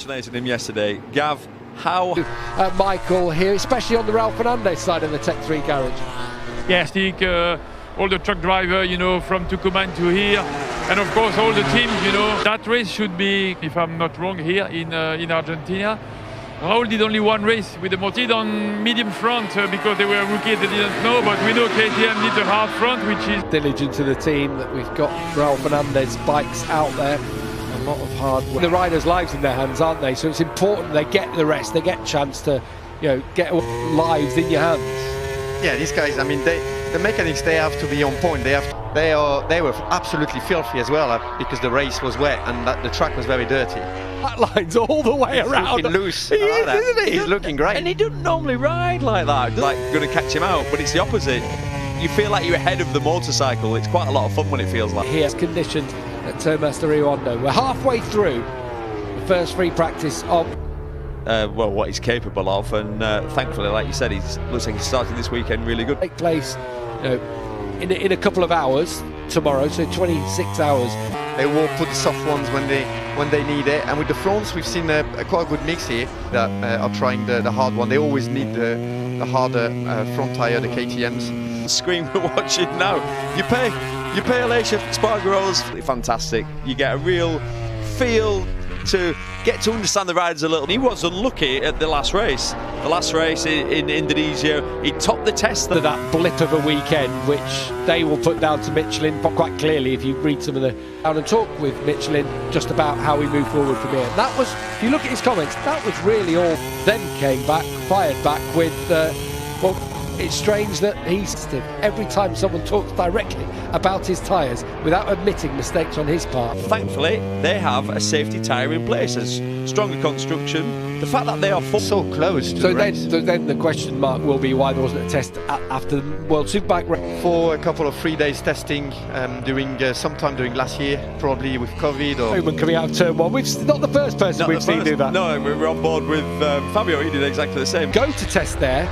congratulating him yesterday. Gav, how... Michael here, especially on the Raul Fernandez side of the Tech 3 garage. Yes, I think all the truck driver, from Tucumán to here, and of course all the teams, that race should be, if I'm not wrong, here in Argentina. Raul did only one race with the Motogp on medium front because they were a rookie, they didn't know, but we know KTM needs a hard front, which is... Diligent to the team that we've got Raul Fernandez bikes out there. A lot of hard work. The riders' lives in their hands, aren't they? So it's important they get the rest, they get a chance to, get lives in your hands. Yeah, these guys, the mechanics, they have to be on point. They were absolutely filthy as well because the race was wet and the track was very dirty. That line's all the way around. He's looking loose. He is, isn't he? He's looking great. And he doesn't normally ride like that, like going to catch him out, but it's the opposite. You feel like you're ahead of the motorcycle. It's quite a lot of fun when it feels like. Here's conditioned at Termaster Rio Hondo. We're halfway through the first free practice of what he's capable of, and thankfully, like you said, looks like he's starting this weekend really good. Take place, in a couple of hours tomorrow, so 26 hours. They will put the soft ones when they need it, and with the fronts, we've seen a quite good mix here that are trying the hard one. They always need the harder front tire, the KTMs. Screen we're watching now. You pay Alicia Spargaro's fantastic. You get a real feel to get to understand the riders a little. He was unlucky at the last race. The last race in Indonesia, he topped the test. That blip of a weekend, which they will put down to Michelin quite clearly if you read some of the down and talk with Michelin just about how we move forward from here. That was, if you look at his comments, that was really all. Then came back, fired back with, it's strange that he's every time someone talks directly about his tyres without admitting mistakes on his part. Thankfully, they have a safety tyre in place, a stronger construction. The fact that they are so close to the race. So then the question mark will be why there wasn't a test after the World Superbike race. For a couple of 3 days testing sometime during last year, probably with COVID or... Roman coming out of turn one. We've not the first person we've seen do that. No, we were on board with Fabio. He did exactly the same. Go to test there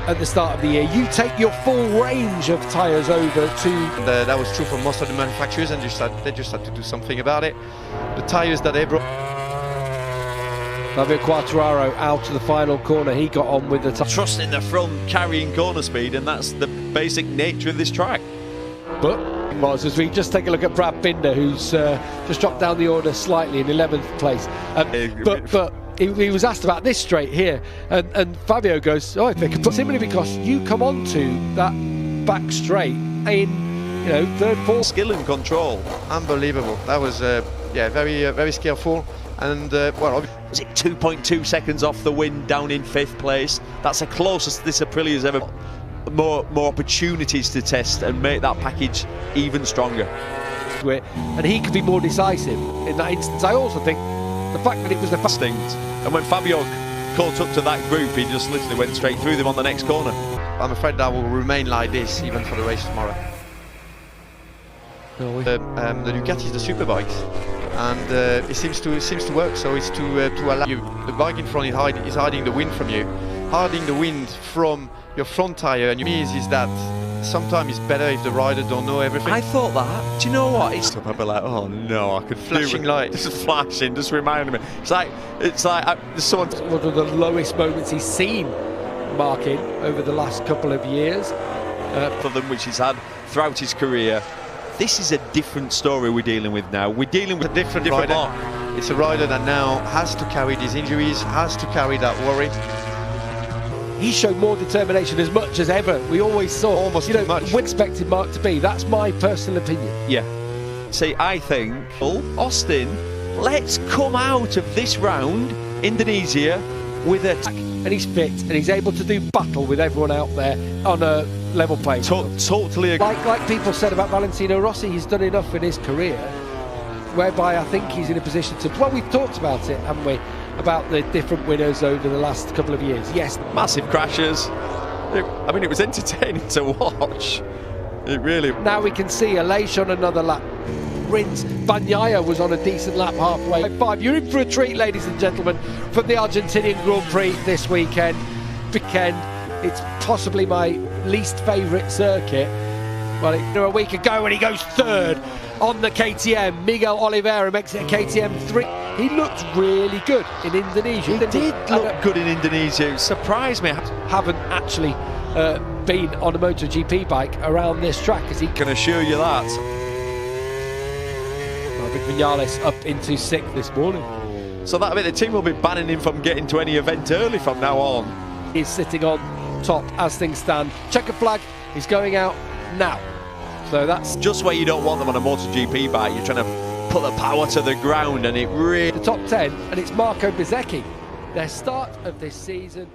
at the start of the year. You take your full range of tyres over to... that was true for most of the manufacturers, and they just had to do something about it. The tyres that they brought... Fabio Quartararo out to the final corner. He got on with the... Trust in the front, carrying corner speed, and that's the basic nature of this track. But as we just take a look at Brad Binder, who's just dropped down the order slightly in 11th place. But he was asked about this straight here, and Fabio goes, if they could put simply because you come onto that back straight in third, fourth. Skill and control, unbelievable. That was very skillful, and was it 2.2 seconds off the win down in 5th place? That's the closest this Aprilia's ever. More opportunities to test and make that package even stronger. And he could be more decisive in that instance. I also think the fact that it was the instinct, and when Fabio caught up to that group, he just literally went straight through them on the next corner. I'm afraid that will remain like this even for the race tomorrow. The Ducati is the superbikes, and it seems to work. So it's to allow you, the bike in front is hiding the wind from you, hiding the wind from your front tire, and is that sometimes it's better if the rider don't know everything. I thought that. Do you know what? I'd be like, oh no, I could flashing lights. Just flashing, just reminding me. It's like someone. One of the lowest moments he's seen marking over the last couple of years. For them, which he's had throughout his career. This is a different story we're dealing with now. We're dealing with a different rider. Mark. It's a rider that now has to carry these injuries, has to carry that worry. He showed more determination as much as ever. We always saw almost too much. We expected Mark to be. That's my personal opinion. Yeah. See, I think Austin, let's come out of this round, Indonesia, with a... And he's fit, and he's able to do battle with everyone out there on a level playing field. Totally agree. Like people said about Valentino Rossi, he's done enough in his career, whereby I think he's in a position to... Well, we've talked about it, haven't we? About the different winners over the last couple of years. Yes. Massive crashes. It was entertaining to watch. It really... Now we can see Aleix on another lap. Rins. Bagnaia was on a decent lap halfway. 5. You're in for a treat, ladies and gentlemen, from the Argentinian Grand Prix this weekend. It's possibly my least favourite circuit. Well, a week ago when he goes third on the KTM, Miguel Oliveira makes it a KTM 3. He looked really good in Indonesia. He didn't did And, look good in Indonesia. It surprised me. haven't actually been on a MotoGP bike around this track, as he Can assure you that. I think Vinales up into 6th this morning. So that means the team will be banning him from getting to any event early from now on. He's sitting on top as things stand. Checker flag is going out now. So that's Just where you don't want them on a MotoGP bike. You're trying to put the power to the ground, and it really... the top 10, and it's Marco Bezzecchi. Their start of this season.